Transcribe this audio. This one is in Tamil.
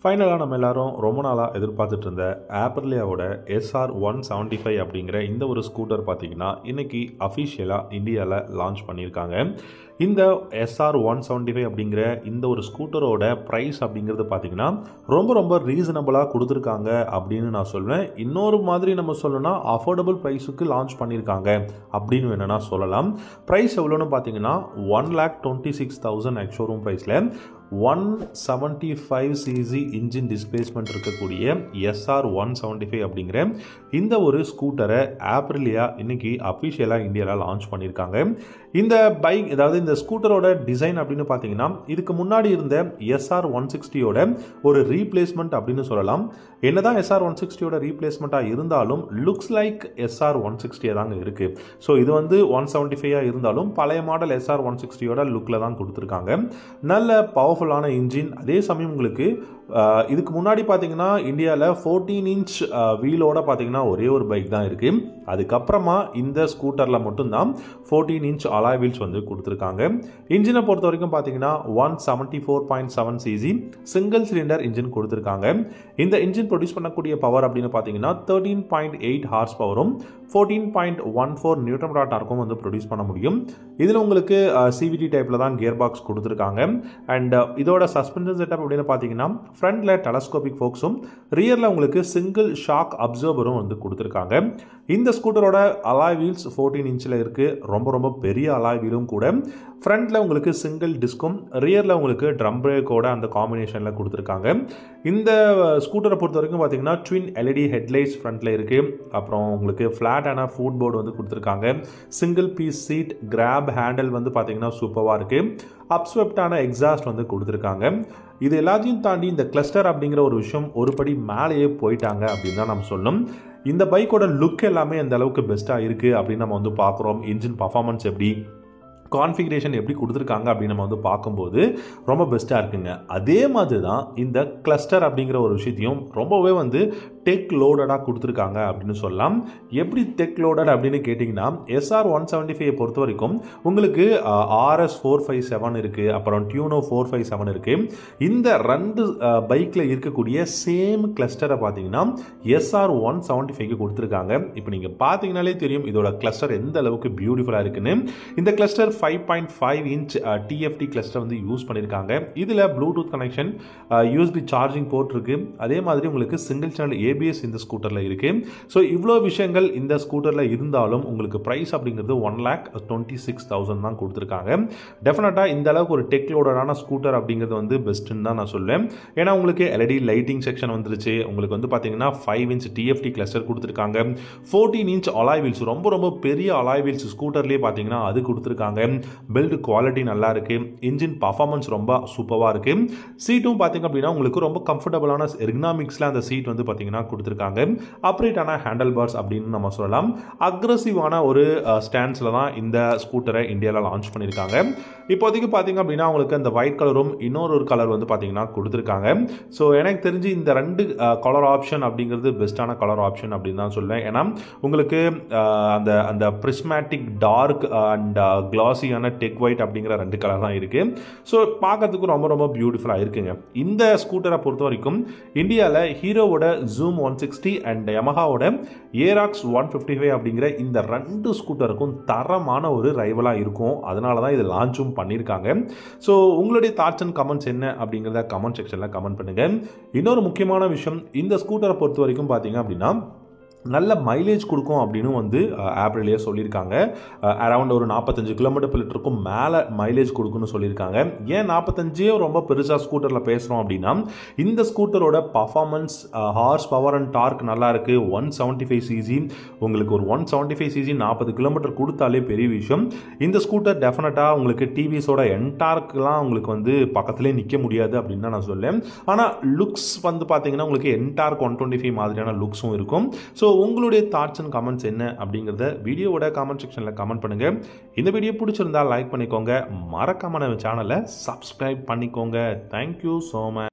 ஃபைனலாக நம்ம எல்லாரும் ரொம்ப நாளாக எதிர்பார்த்துட்டு இருந்த ஆப்ரிலியாவோட SR175 அப்படிங்கிற இந்த ஒரு ஸ்கூட்டர் பார்த்தீங்கன்னா இன்றைக்கி அஃபிஷியலாக இந்தியாவில் லான்ச் பண்ணியிருக்காங்க. இந்த SR175 அப்படிங்கிற இந்த ஒரு ஸ்கூட்டரோட ப்ரைஸ் அப்படிங்கிறது பார்த்தீங்கன்னா ரொம்ப ரீசனபிளாக கொடுத்துருக்காங்க அப்படின்னு நான் சொல்வேன். இன்னொரு மாதிரி நம்ம சொல்லணும்னா அஃபோர்டபுள் ப்ரைஸுக்கு லான்ச் பண்ணியிருக்காங்க அப்படின்னு வேணும்னா சொல்லலாம். ப்ரைஸ் எவ்வளோன்னு பார்த்தீங்கன்னா 1,26,000 எக்ஸ்-ஷோரூம் ப்ரைஸில் 175cc இன்ஜின் டிஸ்பிளேஸ்மெண்ட் இருக்கக்கூடிய SR175 அப்படிங்கிற இந்த ஒரு ஸ்கூட்டரை ஆப்ரிலியா இன்னைக்கு அஃபிஷியலாக இந்தியாவில் லான்ச் பண்ணியிருக்காங்க. இந்த பைக், அதாவது இந்த ஸ்கூட்டரோட டிசைன் அப்படின்னு பார்த்தீங்கன்னா இதுக்கு முன்னாடி இருந்த SR160யோட ஒரு ரீப்ளேஸ்மெண்ட் அப்படின்னு சொல்லலாம். என்னதான் SR160யோட ரீப்ளேஸ்மெண்ட்டாக இருந்தாலும் லுக்ஸ் லைக் SR160 தாங்க இருக்குது. ஸோ இது வந்து 175 இருந்தாலும் பழைய மாடல் SR160யோட லுக்கில் தான் கொடுத்துருக்காங்க. நல்ல பவர்ஃபுல்லான இன்ஜின், அதே சமயம் உங்களுக்கு இதுக்கு முன்னாடி பார்த்தீங்கன்னா இந்தியாவில் 14 இன்ச் வீலோட பார்த்தீங்கன்னா ஒரே ஒரு பைக் தான் இருக்குது. அதுக்கப்புறமா இந்த ஸ்கூட்டரில் மட்டும்தான் 14 இன்ச் அலாய் வீல்ஸ் வந்து கொடுத்துருக்காங்க. இன்ஜினை பொறுத்த வரைக்கும் பார்த்தீங்கன்னா 174.7 cc சிங்கிள் சிலிண்டர் இன்ஜின் கொடுத்துருக்காங்க. இந்த இன்ஜின் ப்ரொடியூஸ் பண்ணக்கூடிய பவர் அப்படின்னு பார்த்தீங்கன்னா 13.8 ஹார்ஸ் பவரும் 14.14 நியூட்டன் மீட்டர் டார்க்கும் வந்து ப்ரொடியூஸ் பண்ண முடியும். இதில் உங்களுக்கு CVT டைப்பில் தான் கியர் பாக்ஸ் கொடுத்துருக்காங்க. அண்ட் இதோட சஸ்பென்ஷன் செட்டப் அப்படின்னு பார்த்தீங்கன்னா ஃப்ரண்ட்ல டெலஸ்கோபிக் ஃபோக்ஸும் ரியரில் உங்களுக்கு சிங்கிள் ஷாக் அப்சர்வரும் வந்து கொடுத்துருக்காங்க. இந்த ஸ்கூட்டரோட அலாய் வீல்ஸ் 14 இன்ச்சில் இருக்குது. ரொம்ப பெரிய அலாய் வீலும் கூட. ஃப்ரண்ட்டில் உங்களுக்கு சிங்கிள் டிஸ்கும், ரியரில் உங்களுக்கு ட்ரம் பிரேக்கோட அந்த காம்பினேஷனில் கொடுத்துருக்காங்க. இந்த ஸ்கூட்டரை பொறுத்த வரைக்கும் பார்த்தீங்கன்னா ட்வின் LED ஹெட்லைட்ஸ் ஃப்ரண்ட்டில் இருக்குது. அப்புறம் உங்களுக்கு ஃப்ளாட்டான ஃபுட் போர்டு வந்து கொடுத்துருக்காங்க. Single piece seat, grab handle வந்து பார்த்தீங்கன்னா சூப்பராக இருக்குது. அப்ஸ்வெப்டான எக்ஸாஸ்ட் வந்து கொடுத்துருக்காங்க. இது எல்லாத்தையும் தாண்டி இந்த கிளஸ்டர் அப்படிங்கிற ஒரு விஷயம் ஒரு படி மேலேயே போயிட்டாங்க அப்படின்னு தான் நம்ம சொல்லணும். இந்த பைக்கோட லுக் எல்லாமே அந்த அளவுக்கு பெஸ்ட்டாக இருக்குது அப்படின்னு நம்ம வந்து பார்க்குறோம். இன்ஜின் பர்ஃபார்மன்ஸ் எப்படி, கான்ஃபிகரேஷன் எப்படி கொடுத்துருக்காங்க அப்படின்னு நம்ம வந்து பார்க்கும்போது ரொம்ப பெஸ்ட்டாக இருக்குங்க. அதே மாதிரி தான் இந்த கிளஸ்டர் அப்படிங்கிற ஒரு விஷயத்தையும் ரொம்பவே வந்து டெக் லோடடாக கொடுத்துருக்காங்க அப்படின்னு சொல்லலாம். எப்படி டெக் லோடட் அப்படின்னு கேட்டிங்கன்னா SR175 பொறுத்த வரைக்கும் உங்களுக்கு RS457 இருக்குது, அப்புறம் டியூனோ 457 இருக்குது. இந்த ரெண்டு பைக்கில் இருக்கக்கூடிய சேம் கிளஸ்டரை பார்த்தீங்கன்னா SR175 கொடுத்துருக்காங்க. இப்போ நீங்கள் பார்த்தீங்கனாலே தெரியும் இதோட கிளஸ்டர் எந்த அளவுக்கு பியூட்டிஃபுல்லாக இருக்குன்னு. இந்த கிளஸ்டர் 5.5 இன்ச் TFT கிளஸ்டர் வந்து யூஸ் பண்ணியிருக்காங்க. இதில் Bluetooth connection, USB charging port இருக்குது. அதே மாதிரி உங்களுக்கு சிங்கிள் சேனல் ABS இந்த ஸ்கூட்டரில் இருக்குது. ஸோ இவ்வளோ விஷயங்கள் இந்த ஸ்கூட்டரில் இருந்தாலும் உங்களுக்கு ப்ரைஸ் அப்படிங்கிறது 1,26,000 தான் கொடுத்துருக்காங்க. டெஃபினட்டாக இந்த அளவுக்கு ஒரு டெக் லோடடான ஸ்கூட்டர் அப்படிங்கிறது வந்து பெஸ்ட்டுன்னு தான் நான் சொல்லுவேன். ஏன்னா உங்களுக்கு LED லைட்டிங் செக்ஷன் வந்துருச்சு. உங்களுக்கு வந்து பார்த்தீங்கன்னா 5 இன்ச் TFT கிளஸ்டர் கொடுத்துருக்காங்க. 14 இன்ச் அலாய் வீல்ஸ், ரொம்ப பெரிய அலாய் வீல்ஸ் ஸ்கூட்டர்லேயே பார்த்தீங்கன்னா அது கொடுத்துருக்காங்க. பில்டு குவாலிட்டி நல்லா இருக்கு. இன்ஜின் பர்ஃபார்மன்ஸ் ரொம்ப சூப்பராக இருக்கு. சீட்டும் பார்த்தீங்க அப்படின்னா உங்களுக்கு ரொம்ப கம்ஃபர்டபுளான எர்கனாமிக்ஸில் அந்த சீட் வந்து பார்த்தீங்கன்னா கொடுத்துருக்காங்க. அப்ரைட்டான ஹேண்டில் பார்ஸ் அப்படின்னு நம்ம சொல்லலாம். அக்ரெசிவான ஒரு ஸ்டாண்ட்ஸில் தான் இந்த ஸ்கூட்டரை இந்தியாவில் லான்ச் பண்ணியிருக்காங்க. இப்போதைக்கு பார்த்தீங்க அப்படின்னா உங்களுக்கு அந்த ஒயிட் கலரும் இன்னொரு கலர் வந்து பார்த்தீங்கன்னா கொடுத்துருக்காங்க. ஸோ எனக்கு தெரிஞ்சு இந்த ரெண்டு கலர் ஆப்ஷன் அப்படிங்கிறது பெஸ்ட்டான கலர் ஆப்ஷன் அப்படின்னு தான் சொல்லுவேன். ஏன்னா உங்களுக்கு அந்த அந்த பிரிஸ்மேட்டிக் டார்க் அண்ட் கிளாஸியான டெக் ஒயிட் அப்படிங்கிற ரெண்டு கலர் தான் இருக்குது. ஸோ பார்க்கறதுக்கு ரொம்ப பியூட்டிஃபுல்லாக இருக்குங்க. இந்த ஸ்கூட்டரை பொறுத்த வரைக்கும் இந்தியாவில் ஹீரோவோட Zoom 160 அண்ட் யமஹாவோட Aerox 155 அப்படிங்கிற இந்த ரெண்டு ஸ்கூட்டருக்கும் தரமான ஒரு ரைவலாக இருக்கும். அதனால தான் இது லான்ச்சும் பண்ணியிருக்காங்க. ஸோ உங்களுடைய தாட்ஸ் அண்ட் கமெண்ட்ஸ் என்ன அப்படிங்கிறத கமெண்ட் செக்ஷனில் கமெண்ட் பண்ணுங்கள். இன்னொரு முக்கியமான விஷயம், இந்த ஸ்கூட்டரை பொறுத்த வரைக்கும் பார்த்தீங்க அப்படின்னா நல்ல மைலேஜ் கொடுக்கும் அப்படின்னு வந்து ஆப்ரிலே சொல்லியிருக்காங்க. அரௌண்ட் ஒரு 45 km/லிட்டருக்கும் மேலே மைலேஜ் கொடுக்குன்னு சொல்லியிருக்காங்க. ஏன் 45 ரொம்ப பெருசாக ஸ்கூட்டரில் பேசுகிறோம் அப்படின்னா இந்த ஸ்கூட்டரோட performance, horse power and torque நல்லா இருக்குது. 175 cc, உங்களுக்கு ஒரு 175 cc 40 km கொடுத்தாலே பெரிய விஷயம். இந்த ஸ்கூட்டர் டெஃபினட்டாக உங்களுக்கு டிவிஎஸோட என்டார்க்லாம் உங்களுக்கு வந்து பக்கத்துலேயே நிற்க முடியாது அப்படின்னு தான் நான் சொல்லேன். ஆனால் லுக்ஸ் வந்து பார்த்தீங்கன்னா உங்களுக்கு என்டார்க் 125 மாதிரியான லுக்ஸும் இருக்கும். ஸோ உங்களுடைய தாட்ஸ் அண்ட் கமெண்ட்ஸ் என்ன அப்படிங்கிறத வீடியோவோட கமெண்ட் செக்ஷனில் கமெண்ட் பண்ணுங்கள். இந்த வீடியோ பிடிச்சிருந்தா லைக் பண்ணிக்கோங்க. மறக்காம நம்ம சேனலை சப்ஸ்கிரைப் பண்ணிக்கோங்க. Thank you so much.